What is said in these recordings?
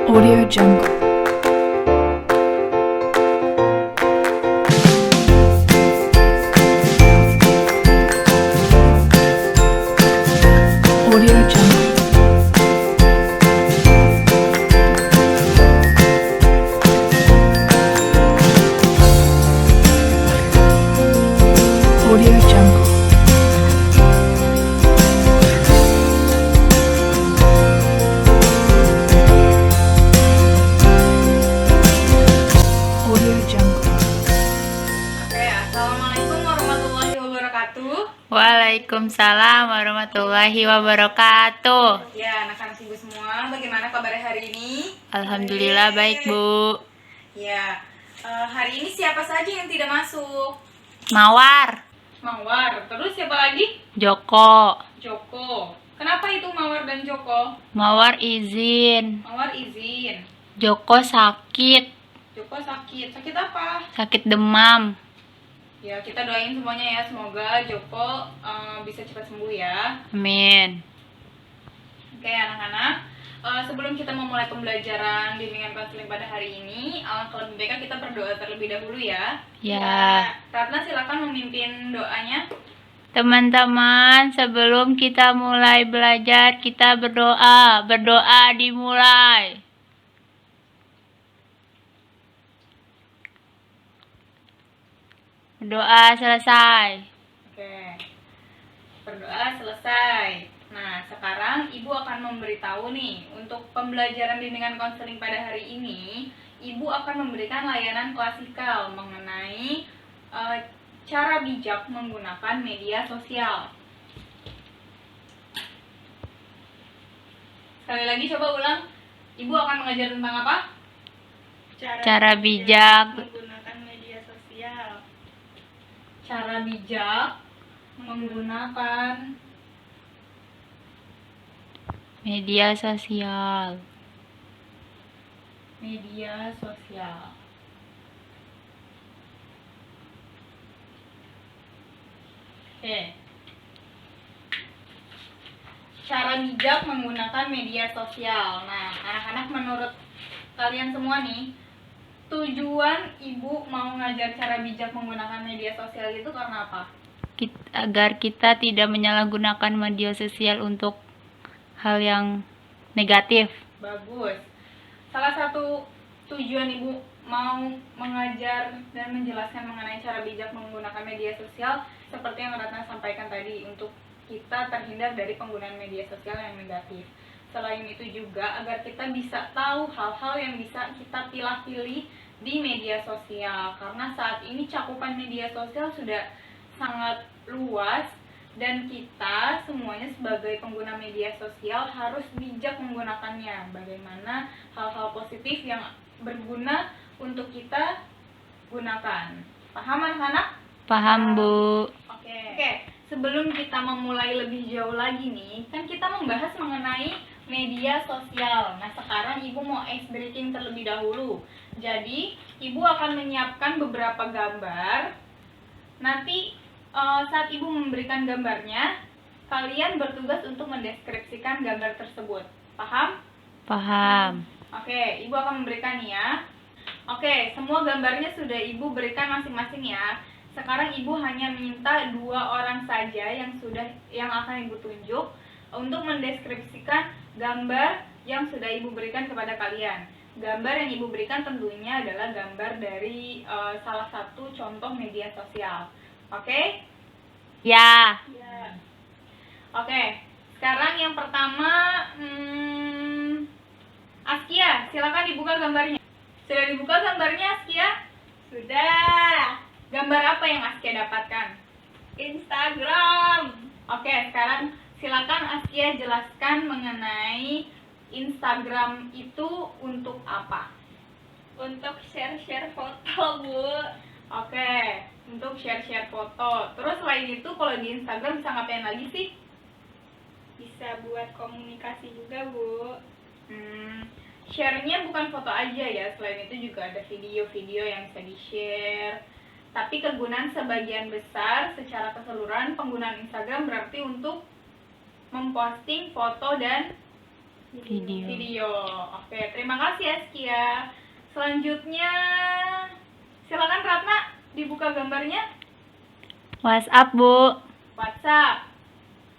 Audio Jungle. Audio Jungle. Audio Jungle. Audio Jungle. Oke, assalamualaikum warahmatullahi wabarakatuh. Waalaikumsalam warahmatullahi wabarakatuh. Ya, anak-anak ibu semua, bagaimana kabar hari ini? Alhamdulillah baik, Bu. Ya, hari ini siapa saja yang tidak masuk? Mawar, Mawar. Terus siapa lagi? Joko. Joko. Kenapa itu Mawar dan Joko? Mawar izin, Mawar izin. Joko sakit, Joko sakit. Sakit apa? sakit demam. Ya, kita doain semuanya ya, semoga Joko bisa cepat sembuh ya. Amin. Oke anak-anak, sebelum kita memulai pembelajaran bimbingan konseling pada hari ini, alangkah lebih baiknya kita berdoa terlebih dahulu ya. Ya. Ratna silakan memimpin doanya. Teman-teman, sebelum kita mulai belajar, kita berdoa. Berdoa dimulai. Berdoa selesai. Oke, berdoa selesai. Nah, sekarang Ibu akan memberitahu nih, untuk pembelajaran bimbingan konseling pada hari ini, Ibu akan memberikan layanan klasikal mengenai cara bijak menggunakan media sosial. Sekali lagi coba ulang. Ibu akan mengajar tentang apa? Cara bijak menggunakan media sosial. Cara bijak menggunakan media sosial. media sosial. Oke. Cara bijak menggunakan media sosial. Nah, anak-anak, menurut kalian semua nih, tujuan Ibu mau ngajar cara bijak menggunakan media sosial itu karena apa? Agar kita tidak menyalahgunakan media sosial untuk hal yang negatif. Bagus. Salah satu tujuan Ibu mau mengajar dan menjelaskan mengenai cara bijak menggunakan media sosial seperti yang Ratna sampaikan tadi, untuk kita terhindar dari penggunaan media sosial yang negatif. Selain itu juga agar kita bisa tahu hal-hal yang bisa kita pilih-pilih di media sosial, karena saat ini cakupan media sosial sudah sangat luas dan kita semuanya sebagai pengguna media sosial harus bijak menggunakannya. Bagaimana hal-hal positif yang berguna untuk kita gunakan. Paham anak-anak? Paham, Bu. Oke. Sebelum kita memulai lebih jauh lagi nih, kan kita membahas mengenai media sosial. Nah, sekarang Ibu mau ice breaking terlebih dahulu. Jadi, Ibu akan menyiapkan beberapa gambar. Nanti saat Ibu memberikan gambarnya, kalian bertugas untuk mendeskripsikan gambar tersebut. Paham? Paham. Oke, Ibu akan memberikan ya. Oke, semua gambarnya sudah Ibu berikan masing-masing ya. Sekarang Ibu hanya minta 2 orang saja yang akan Ibu tunjuk untuk mendeskripsikan gambar yang sudah Ibu berikan kepada kalian. Gambar yang Ibu berikan tentunya adalah gambar dari salah satu contoh media sosial. Oke? Ya. Oke, sekarang yang pertama, Askia, silakan dibuka gambarnya. Sudah dibuka gambarnya, Askia? Sudah. Gambar apa yang Askia dapatkan? Instagram. Oke, sekarang silakan Askia jelaskan mengenai Instagram itu untuk apa? Untuk share-share foto, Bu. Oke, untuk share-share foto. Terus selain itu kalau di Instagram bisa ngapain lagi sih? Bisa buat komunikasi juga, Bu. Share-nya bukan foto aja ya, selain itu juga ada video-video yang bisa di-share. Tapi kegunaan sebagian besar secara keseluruhan penggunaan Instagram berarti untuk memposting foto dan Video. Oke, terima kasih Askia. Selanjutnya, silakan Ratna dibuka gambarnya. WhatsApp, Bu. WhatsApp.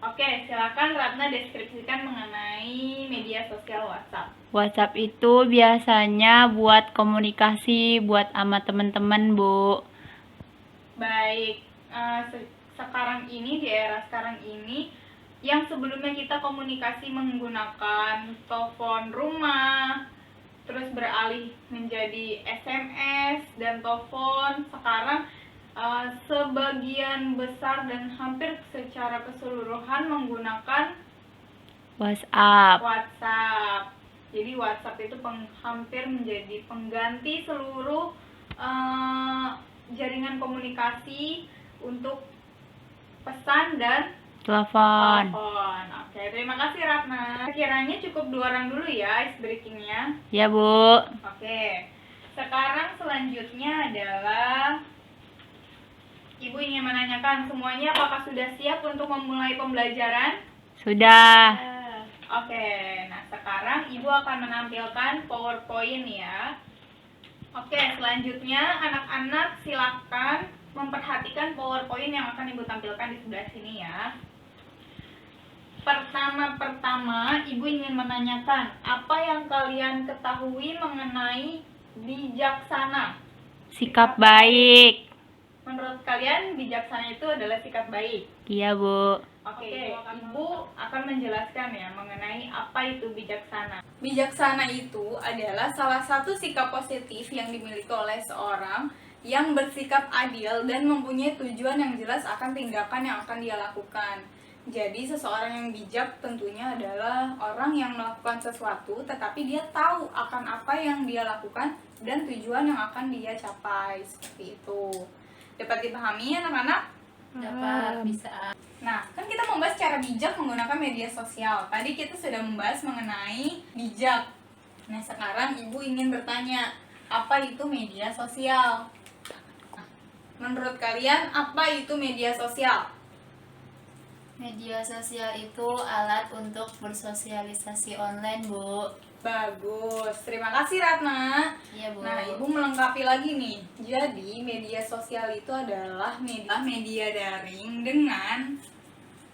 Oke, silakan Ratna deskripsikan mengenai media sosial WhatsApp. WhatsApp itu biasanya buat komunikasi buat sama teman-teman, Bu. Baik, sekarang ini, di era sekarang ini, yang sebelumnya kita komunikasi menggunakan telepon rumah, terus beralih menjadi SMS dan telepon, sekarang sebagian besar dan hampir secara keseluruhan menggunakan WhatsApp. Jadi WhatsApp itu hampir menjadi pengganti seluruh jaringan komunikasi untuk pesan dan Telepon. Oke, terima kasih Ratna. Kiranya cukup 2 orang dulu ya ice breakingnya. Ya, Bu. Oke, sekarang selanjutnya adalah Ibu ingin menanyakan semuanya apakah sudah siap untuk memulai pembelajaran? Sudah. Oke, nah sekarang Ibu akan menampilkan PowerPoint ya. Oke, selanjutnya anak-anak silakan memperhatikan PowerPoint yang akan Ibu tampilkan di sebelah sini ya. Pertama-tama Ibu ingin menanyakan apa yang kalian ketahui mengenai bijaksana. Sikap baik. Menurut kalian bijaksana itu adalah sikap baik? Iya, Bu. Oke, Ibu akan menjelaskan ya mengenai apa itu bijaksana. Bijaksana itu adalah salah satu sikap positif yang dimiliki oleh seorang yang bersikap adil dan mempunyai tujuan yang jelas akan tindakan yang akan dia lakukan. Jadi seseorang yang bijak tentunya adalah orang yang melakukan sesuatu tetapi dia tahu akan apa yang dia lakukan dan tujuan yang akan dia capai, seperti itu. Dapat dipahami anak-anak? Dapat, bisa. Nah, kan kita membahas cara bijak menggunakan media sosial. Tadi kita sudah membahas mengenai bijak. Nah, sekarang Ibu ingin bertanya, apa itu media sosial? Nah, menurut kalian, apa itu media sosial? Media sosial itu alat untuk bersosialisasi online, Bu. Bagus, terima kasih Ratna. Iya, Bu. Nah, Ibu melengkapi lagi nih. Jadi, media sosial itu adalah media daring dengan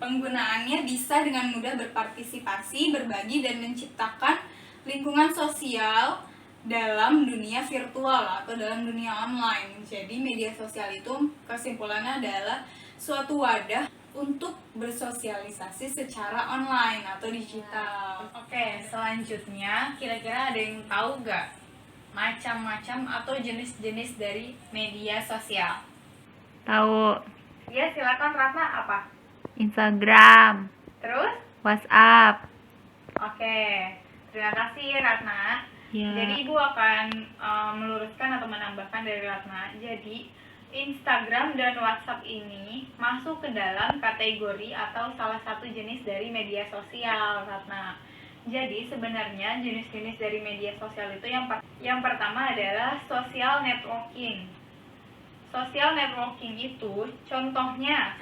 penggunaannya bisa dengan mudah berpartisipasi, berbagi, dan menciptakan lingkungan sosial dalam dunia virtual atau dalam dunia online. Jadi, media sosial itu kesimpulannya adalah suatu wadah untuk bersosialisasi secara online atau digital. Oke, selanjutnya kira-kira ada yang tahu gak macam-macam atau jenis-jenis dari media sosial? Tahu. Ya, silakan Ratna, apa? Instagram. Terus? WhatsApp. Oke, terima kasih Ratna. Ya. Jadi Ibu akan meluruskan atau menambahkan dari Ratna. Jadi Instagram dan WhatsApp ini masuk ke dalam kategori atau salah satu jenis dari media sosial, Ratna. Jadi sebenarnya jenis-jenis dari media sosial itu yang pertama adalah social networking. Social networking itu contohnya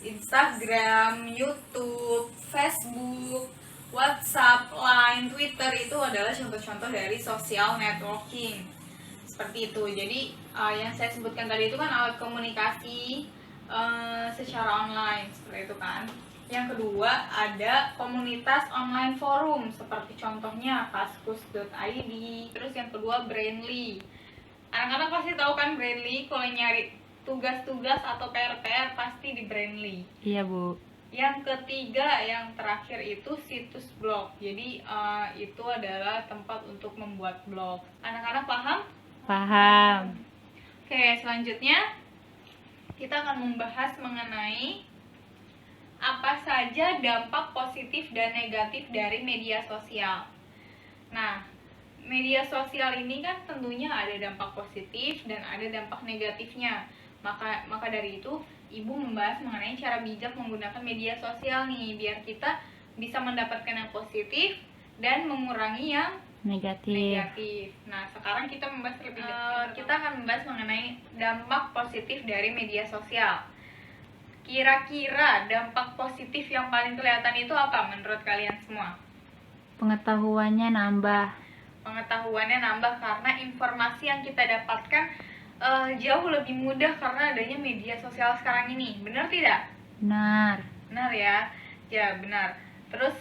Instagram, YouTube, Facebook, WhatsApp, Line, Twitter itu adalah contoh-contoh dari social networking. Seperti itu. Jadi yang saya sebutkan tadi itu kan alat komunikasi secara online, seperti itu kan. Yang kedua ada komunitas online forum seperti contohnya kaskus.id. Terus yang kedua Brainly. Anak-anak pasti tahu kan Brainly, kalau nyari tugas-tugas atau PR-PR pasti di Brainly. Iya, Bu. Yang ketiga, yang terakhir itu situs blog. Jadi itu adalah tempat untuk membuat blog. Anak-anak paham? Paham. Oke, selanjutnya kita akan membahas mengenai apa saja dampak positif dan negatif dari media sosial. Nah, media sosial ini kan tentunya ada dampak positif dan ada dampak negatifnya. Maka dari itu, Ibu membahas mengenai cara bijak menggunakan media sosial nih, biar kita bisa mendapatkan yang positif dan mengurangi yang negatif. Nah, sekarang kita membahas kita akan membahas mengenai dampak positif dari media sosial. Kira-kira dampak positif yang paling kelihatan itu apa menurut kalian semua? Pengetahuannya nambah. Pengetahuannya nambah karena informasi yang kita dapatkan jauh lebih mudah karena adanya media sosial sekarang ini. Benar tidak? Benar. Benar ya? Ya, benar. Terus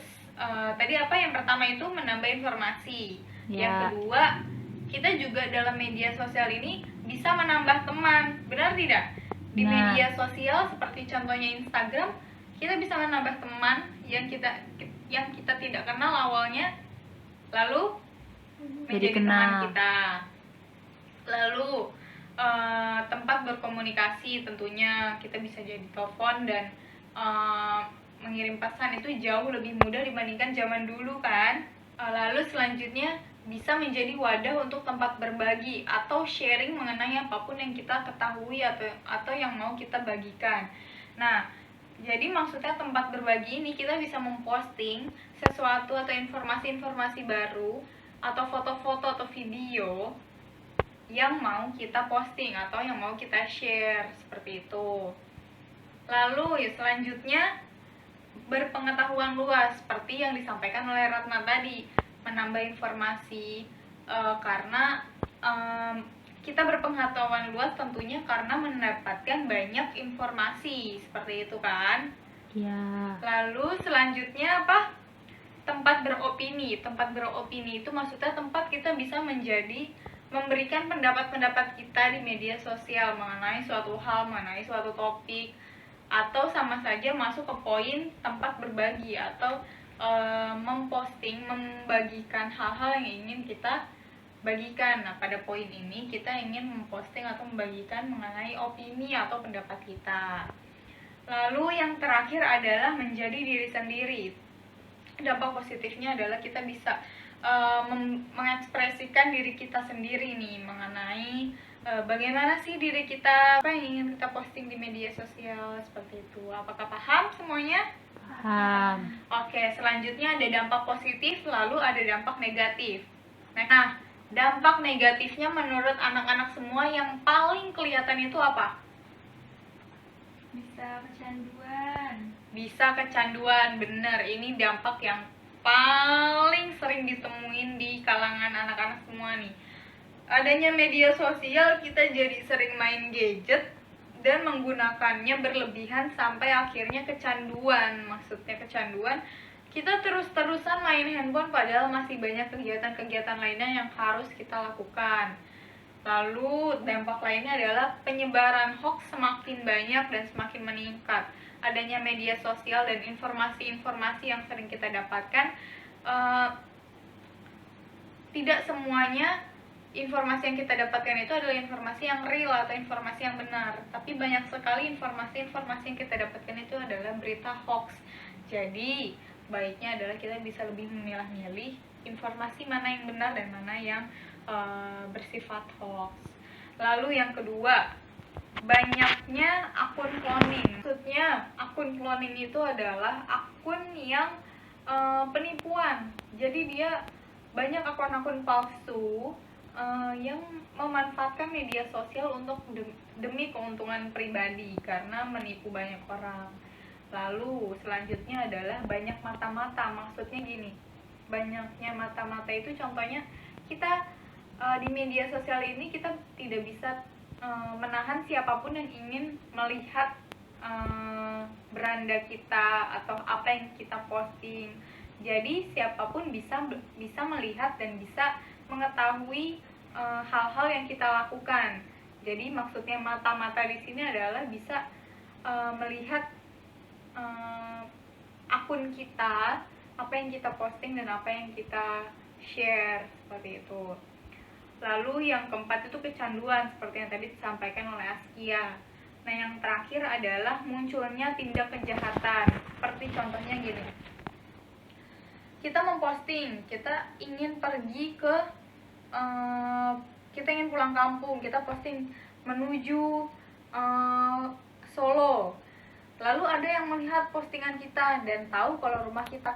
tadi apa yang pertama itu menambah informasi. Ya. Yang kedua, kita juga dalam media sosial ini bisa menambah teman. Benar tidak? Di Benar. media sosial seperti contohnya Instagram, kita bisa menambah teman yang kita tidak kenal awalnya, lalu Jadi menjadi teman kenal. kita. Lalu tempat berkomunikasi tentunya kita bisa jadi telepon dan mengirim pesan itu jauh lebih mudah dibandingkan zaman dulu kan. Lalu selanjutnya bisa menjadi wadah untuk tempat berbagi atau sharing mengenai apapun yang kita ketahui atau yang mau kita bagikan. Nah, jadi maksudnya tempat berbagi ini kita bisa memposting sesuatu atau informasi-informasi baru atau foto-foto atau video yang mau kita posting atau yang mau kita share, seperti itu. Lalu ya selanjutnya berpengetahuan luas seperti yang disampaikan oleh Ratna tadi, menambah informasi karena kita berpengetahuan luas tentunya karena mendapatkan banyak informasi, seperti itu kan. Ya. Lalu selanjutnya apa? Tempat beropini. Tempat beropini itu maksudnya tempat kita bisa memberikan pendapat-pendapat kita di media sosial mengenai suatu hal, mengenai suatu topik, atau sama saja masuk ke poin tempat berbagi atau memposting, membagikan hal-hal yang ingin kita bagikan. Nah, pada poin ini kita ingin memposting atau membagikan mengenai opini atau pendapat kita. Lalu yang terakhir adalah menjadi diri sendiri. Dampak positifnya adalah kita bisa mengekspresikan diri kita sendiri nih mengenai bagaimana sih diri kita, apa yang ingin kita posting di media sosial, seperti itu. Apakah paham semuanya? Paham. Oke, selanjutnya ada dampak positif, lalu ada dampak negatif. Nah, dampak negatifnya menurut anak-anak semua yang paling kelihatan itu apa? Bisa kecanduan. Bisa kecanduan, bener. Ini dampak yang paling sering ditemuin di kalangan anak-anak semua nih. Adanya media sosial, kita jadi sering main gadget dan menggunakannya berlebihan sampai akhirnya kecanduan. Maksudnya kecanduan, kita terus-terusan main handphone padahal masih banyak kegiatan-kegiatan lainnya yang harus kita lakukan. Lalu dampak lainnya adalah penyebaran hoax semakin banyak dan semakin meningkat. Adanya media sosial dan informasi-informasi yang sering kita dapatkan, tidak semuanya informasi yang kita dapatkan itu adalah informasi yang real atau informasi yang benar. Tapi banyak sekali informasi-informasi yang kita dapatkan itu adalah berita hoax. Jadi baiknya adalah kita bisa lebih memilah-milih informasi mana yang benar dan mana yang bersifat hoax. Lalu yang kedua, banyaknya akun cloning. Maksudnya akun cloning itu adalah akun yang penipuan. Jadi dia banyak akun-akun palsu yang memanfaatkan media sosial untuk demi keuntungan pribadi karena menipu banyak orang. Lalu selanjutnya adalah banyak mata-mata. Maksudnya gini, banyaknya mata-mata itu contohnya kita di media sosial ini kita tidak bisa menahan siapapun yang ingin melihat beranda kita atau apa yang kita posting. Jadi siapapun bisa melihat dan bisa mengetahui hal-hal yang kita lakukan. Jadi maksudnya mata-mata di sini adalah bisa melihat akun kita, apa yang kita posting dan apa yang kita share, seperti itu. Lalu yang keempat itu kecanduan, seperti yang tadi disampaikan oleh Askia. Nah, yang terakhir adalah munculnya tindak kejahatan. Seperti contohnya gini. Kita memposting, kita ingin pergi ke kita ingin pulang kampung, kita posting menuju Solo. Lalu ada yang melihat postingan kita dan tahu kalau rumah kita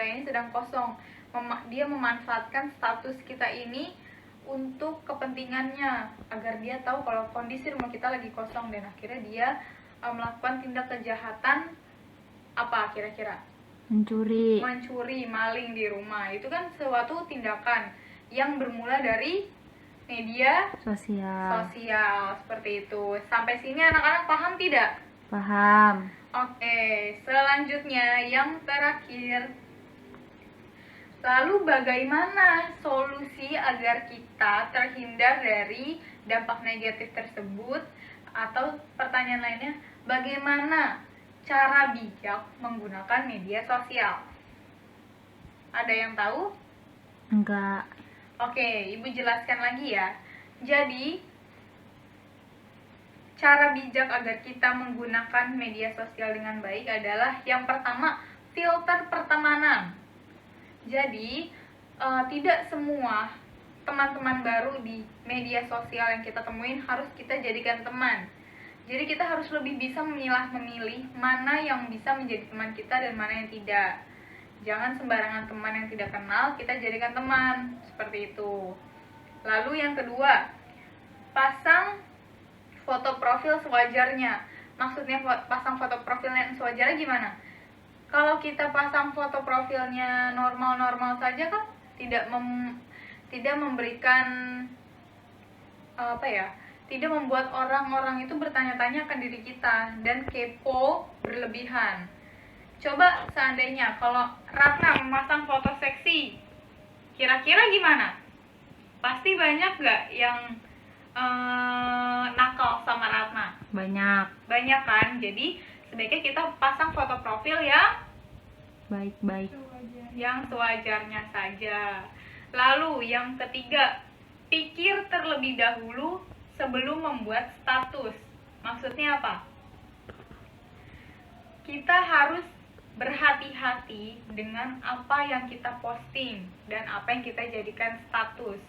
ini sedang kosong. Dia memanfaatkan status kita ini untuk kepentingannya agar dia tahu kalau kondisi rumah kita lagi kosong, dan akhirnya dia melakukan tindak kejahatan. Apa kira-kira? Mencuri. mencuri, maling di rumah. Itu kan suatu tindakan yang bermula dari media Sosial. sosial seperti itu. Sampai sini anak-anak paham tidak? Paham. Oke, selanjutnya yang terakhir. Lalu bagaimana solusi agar kita terhindar dari dampak negatif tersebut? Atau pertanyaan lainnya, bagaimana cara bijak menggunakan media sosial? Ada yang tahu? Enggak. Oke, Ibu jelaskan lagi ya. Jadi, cara bijak agar kita menggunakan media sosial dengan baik adalah yang pertama, filter pertemanan. Jadi, tidak semua teman-teman baru di media sosial yang kita temuin harus kita jadikan teman. Jadi kita harus lebih bisa memilih mana yang bisa menjadi teman kita dan mana yang tidak. Jangan sembarangan teman yang tidak kenal kita jadikan teman, seperti itu. Lalu yang kedua, pasang foto profil sewajarnya. Maksudnya pasang foto profil yang sewajarnya gimana? Kalau kita pasang foto profilnya normal-normal saja kan tidak memberikan tidak membuat orang-orang itu bertanya-tanya akan diri kita dan kepo berlebihan. Coba seandainya kalau Ratna memasang foto seksi, kira-kira gimana? Pasti banyak gak yang nakal sama Ratna? Banyak kan? Jadi sebaiknya kita pasang foto profil yang Baik-baik. yang sewajarnya saja. Lalu yang ketiga, pikir terlebih dahulu sebelum membuat status. Maksudnya apa? Kita harus berhati-hati dengan apa yang kita posting dan apa yang kita jadikan status.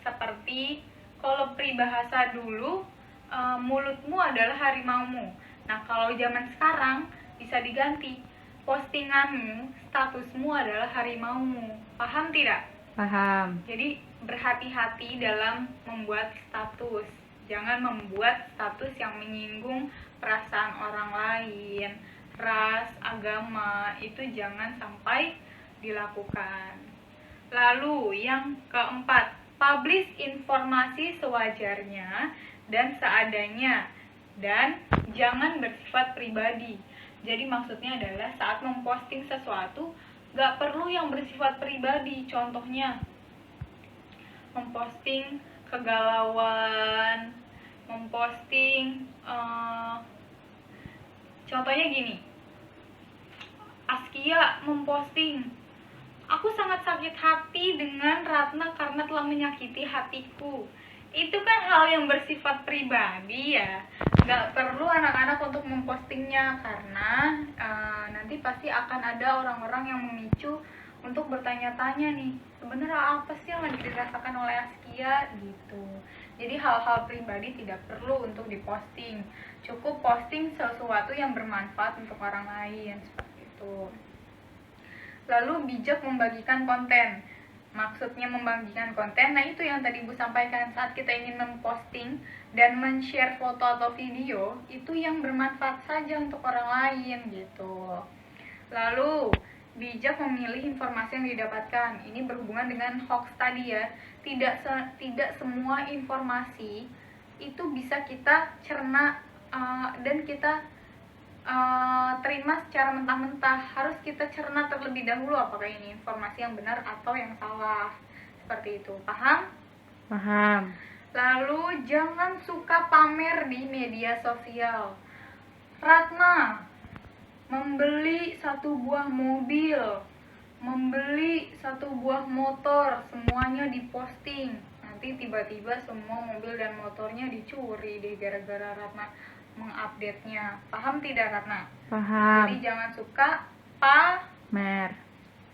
Seperti kalau peribahasa dulu, mulutmu adalah harimaumu. Nah, kalau zaman sekarang bisa diganti, postinganmu, statusmu adalah harimaumu. Paham tidak? Paham. Jadi berhati-hati dalam membuat status. Jangan membuat status yang menyinggung perasaan orang lain, ras, agama, itu jangan sampai dilakukan. Lalu yang keempat, publish informasi sewajarnya dan seadanya dan jangan bersifat pribadi. Jadi maksudnya adalah saat memposting sesuatu gak perlu yang bersifat pribadi. Contohnya memposting kegalauan, memposting contohnya gini, Askia memposting, aku sangat sakit hati dengan Ratna karena telah menyakiti hatiku. Itu kan hal yang bersifat pribadi ya, nggak perlu anak-anak untuk mempostingnya karena nanti pasti akan ada orang-orang yang memicu untuk bertanya-tanya nih, sebenarnya apa sih yang lagi dirasakan oleh Askia gitu. Jadi hal-hal pribadi tidak perlu untuk diposting, cukup posting sesuatu yang bermanfaat untuk orang lain, seperti itu. Lalu bijak membagikan konten. Maksudnya membagikan konten, nah itu yang tadi Bu sampaikan, saat kita ingin memposting dan men-share foto atau video, itu yang bermanfaat saja untuk orang lain gitu. Lalu bijak memilih informasi yang didapatkan. Ini berhubungan dengan hoax tadi ya. Tidak semua informasi itu bisa kita cerna dan kita terima secara mentah-mentah. Harus kita cerna terlebih dahulu apakah ini informasi yang benar atau yang salah. Seperti itu. Paham? Paham. Lalu jangan suka pamer di media sosial. Ratna membeli 1 buah mobil, membeli 1 buah motor, semuanya diposting. Nanti tiba-tiba semua mobil dan motornya dicuri deh gara-gara Ratna mengupdate-nya. Paham tidak Ratna? Paham. Jadi jangan suka pamer.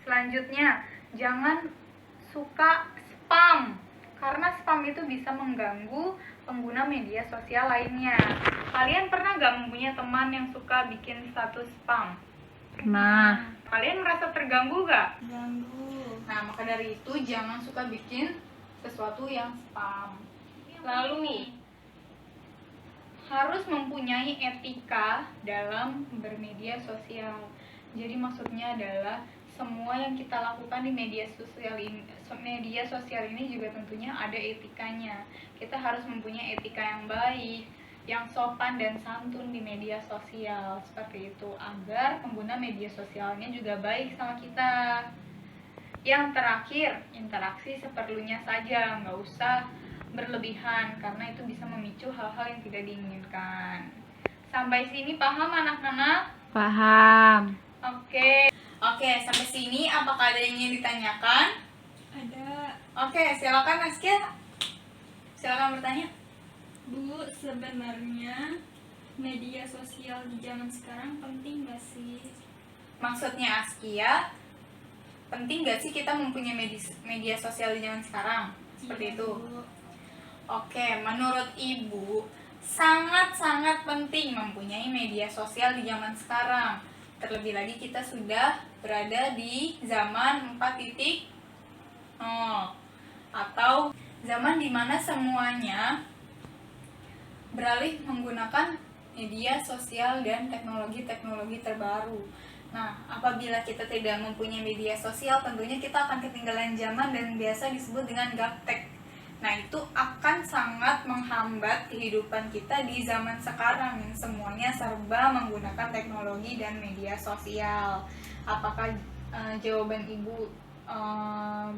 Selanjutnya, jangan suka spam. Karena spam itu bisa mengganggu pengguna media sosial lainnya. Kalian pernah gak mempunyai teman yang suka bikin status spam? Nah, Kalian merasa terganggu gak? Ganggu. Nah, maka dari itu jangan suka bikin sesuatu yang spam. Lalu harus mempunyai etika dalam bermedia sosial. Jadi maksudnya adalah semua yang kita lakukan di media sosial ini juga tentunya ada etikanya. Kita harus mempunyai etika yang baik, yang sopan dan santun di media sosial seperti itu, agar pengguna media sosialnya juga baik sama kita. Yang terakhir, interaksi seperlunya saja, nggak usah berlebihan karena itu bisa memicu hal-hal yang tidak diinginkan. Sampai sini paham anak-anak? Paham. Oke, sampai sini apakah ada yang ingin ditanyakan? Ada. Oke, silakan Askia. Silakan bertanya. Bu, sebenarnya media sosial di zaman sekarang penting gak sih? Maksudnya Askia, penting gak sih kita mempunyai media sosial di zaman sekarang? Seperti Iya, itu. Bu. Oke, menurut Ibu sangat-sangat penting mempunyai media sosial di zaman sekarang. Terlebih lagi kita sudah berada di zaman 4.0 atau zaman dimana semuanya beralih menggunakan media sosial dan teknologi-teknologi terbaru. Nah, apabila kita tidak mempunyai media sosial, tentunya kita akan ketinggalan zaman dan biasa disebut dengan gaptek. Nah, itu akan sangat menghambat kehidupan kita di zaman sekarang yang semuanya serba menggunakan teknologi dan media sosial. Apakah jawaban Ibu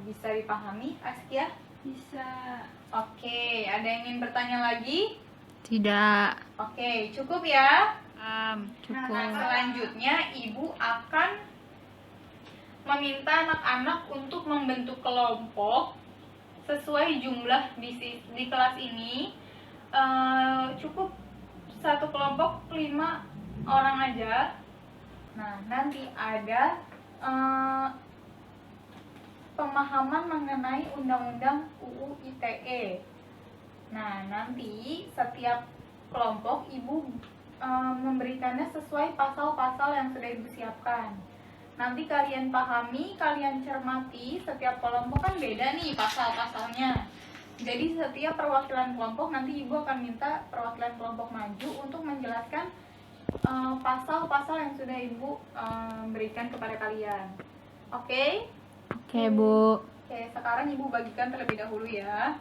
bisa dipahami, Askia? Bisa. Oke, ada yang ingin bertanya lagi? Tidak. Oke, cukup ya. Paham. Nah, Cukup. selanjutnya Ibu akan meminta anak-anak untuk membentuk kelompok sesuai jumlah di kelas ini. Cukup satu kelompok 5 orang aja. Nah, nanti ada pemahaman mengenai Undang-Undang UU ITE. Nah, nanti setiap kelompok Ibu memberikannya sesuai pasal-pasal yang sudah Ibu siapkan. Nanti kalian pahami, kalian cermati, setiap kelompok kan beda nih pasal-pasalnya. Jadi setiap perwakilan kelompok nanti Ibu akan minta perwakilan kelompok maju untuk menjelaskan pasal-pasal yang sudah Ibu berikan kepada kalian. Oke? Oke, Bu. Oke, sekarang Ibu bagikan terlebih dahulu ya.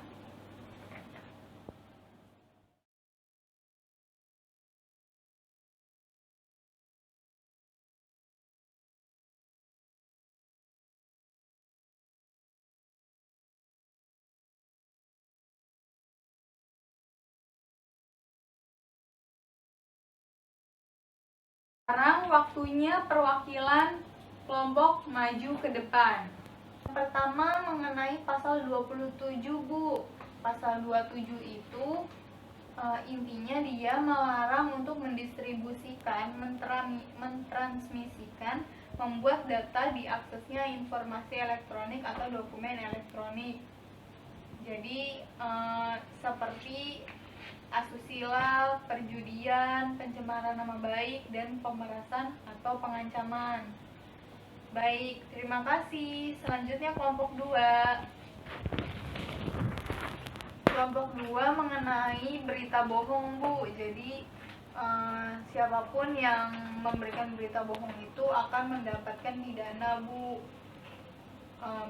Sekarang waktunya perwakilan kelompok maju ke depan. Pertama mengenai pasal 27, Bu. Pasal 27 itu intinya dia melarang untuk mendistribusikan, mentransmisikan, membuat data diaksesnya informasi elektronik atau dokumen elektronik. Jadi seperti asusila, perjudian, pencemaran nama baik, dan pemerasan atau pengancaman. Baik, terima kasih. Selanjutnya kelompok 2. Kelompok 2 mengenai berita bohong, Bu. Jadi siapapun yang memberikan berita bohong itu akan mendapatkan pidana, Bu.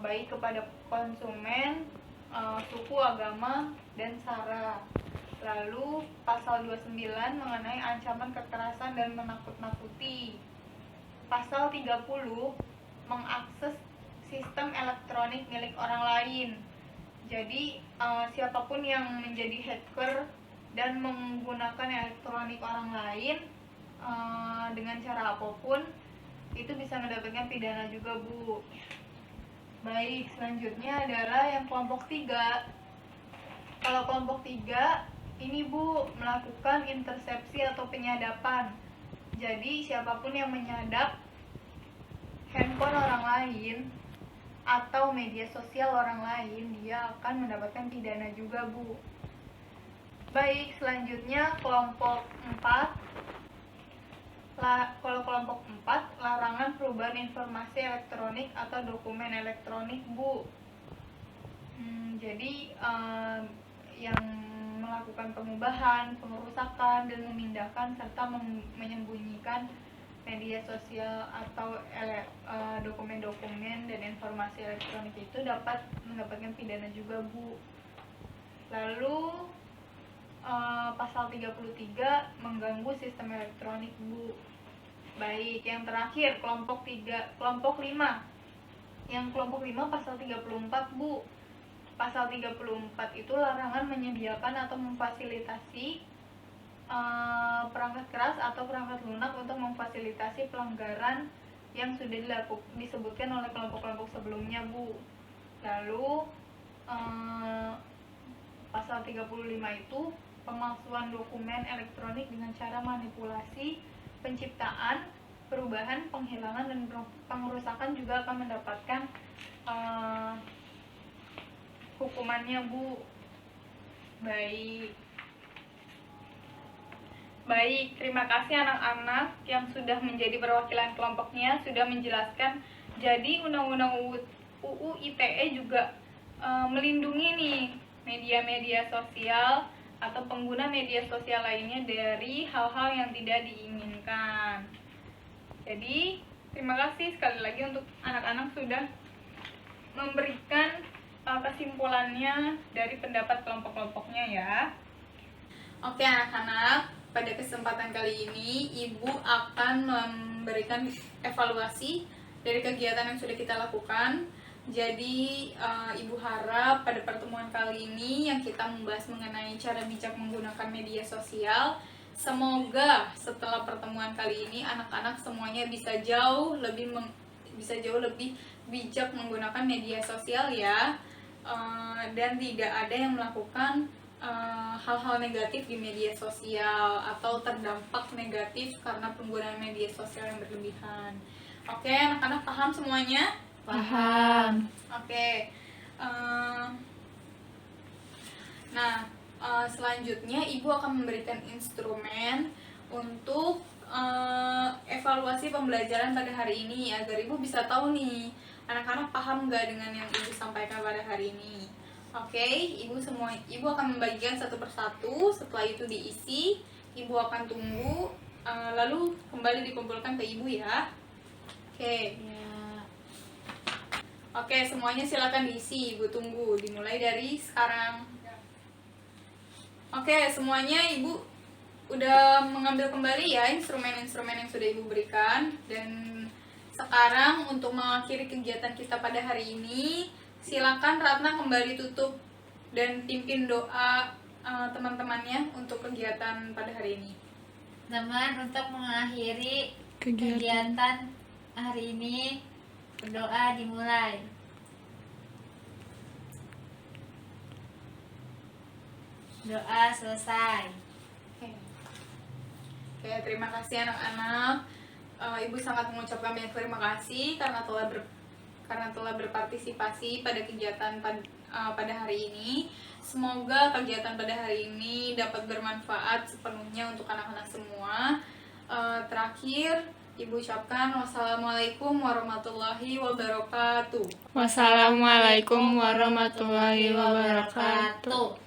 Baik kepada konsumen, suku, agama, dan sara. Lalu pasal 29 mengenai ancaman kekerasan dan menakut-nakuti. Pasal 30 mengakses sistem elektronik milik orang lain. Jadi siapapun yang menjadi hacker dan menggunakan elektronik orang lain dengan cara apapun itu bisa mendapatkan pidana juga, Bu. Baik, selanjutnya adalah yang kelompok 3. Kalau kelompok 3 ini, Bu, melakukan intersepsi atau penyadapan. Jadi siapapun yang menyadap handphone orang lain atau media sosial orang lain, dia akan mendapatkan pidana juga, Bu. Baik, selanjutnya kelompok 4. Kalau kelompok 4, larangan perubahan informasi elektronik atau dokumen elektronik, Bu. Jadi yang melakukan pengubahan, pengerusakan, dan memindahkan serta menyembunyikan media sosial atau dokumen-dokumen dan informasi elektronik itu dapat mendapatkan pidana juga, Bu. Lalu pasal 33 mengganggu sistem elektronik, Bu. Baik, yang terakhir kelompok 5. Yang kelompok 5 pasal 34, Bu. Pasal 34 itu larangan menyediakan atau memfasilitasi perangkat keras atau perangkat lunak untuk memfasilitasi pelanggaran yang sudah disebutkan oleh kelompok-kelompok sebelumnya, Bu. Lalu pasal 35 itu pemalsuan dokumen elektronik dengan cara manipulasi, penciptaan, perubahan, penghilangan, dan pengerusakan juga akan mendapatkan hukumannya, Bu. Baik, terima kasih anak-anak yang sudah menjadi perwakilan kelompoknya, sudah menjelaskan. Jadi Undang-Undang UU ITE juga melindungi nih media-media sosial atau pengguna media sosial lainnya dari hal-hal yang tidak diinginkan. Jadi, terima kasih sekali lagi untuk anak-anak sudah memberikan kesimpulannya dari pendapat kelompok-kelompoknya ya. Oke anak-anak, pada kesempatan kali ini Ibu akan memberikan evaluasi dari kegiatan yang sudah kita lakukan. Jadi Ibu harap pada pertemuan kali ini yang kita membahas mengenai cara bijak menggunakan media sosial, semoga setelah pertemuan kali ini anak-anak semuanya bisa jauh lebih bijak menggunakan media sosial ya, dan tidak ada yang melakukan hal-hal negatif di media sosial atau terdampak negatif karena penggunaan media sosial yang berlebihan. Oke, anak-anak paham semuanya? Paham. Oke. Selanjutnya Ibu akan memberikan instrumen untuk evaluasi pembelajaran pada hari ini agar Ibu bisa tahu nih anak-anak paham nggak dengan yang Ibu sampaikan pada hari ini. Oke, Ibu akan membagikan satu persatu. Setelah itu diisi, Ibu akan tunggu, lalu kembali dikumpulkan ke Ibu ya. Oke. Oke, semuanya silakan diisi. Ibu tunggu. Dimulai dari sekarang. Oke, semuanya Ibu udah mengambil kembali ya instrumen-instrumen yang sudah Ibu berikan. Dan sekarang untuk mengakhiri kegiatan kita pada hari ini, silakan Ratna kembali tutup dan pimpin doa teman-temannya untuk kegiatan pada hari ini. Teman, untuk mengakhiri kegiatan hari ini, berdoa dimulai. Doa selesai. Oke, terima kasih anak-anak. Ibu sangat mengucapkan banyak terima kasih karena telah berpartisipasi pada kegiatan pada hari ini. Semoga kegiatan pada hari ini dapat bermanfaat sepenuhnya untuk anak-anak semua. Terakhir, Ibu ucapkan wassalamualaikum warahmatullahi wabarakatuh. Wassalamualaikum warahmatullahi wabarakatuh.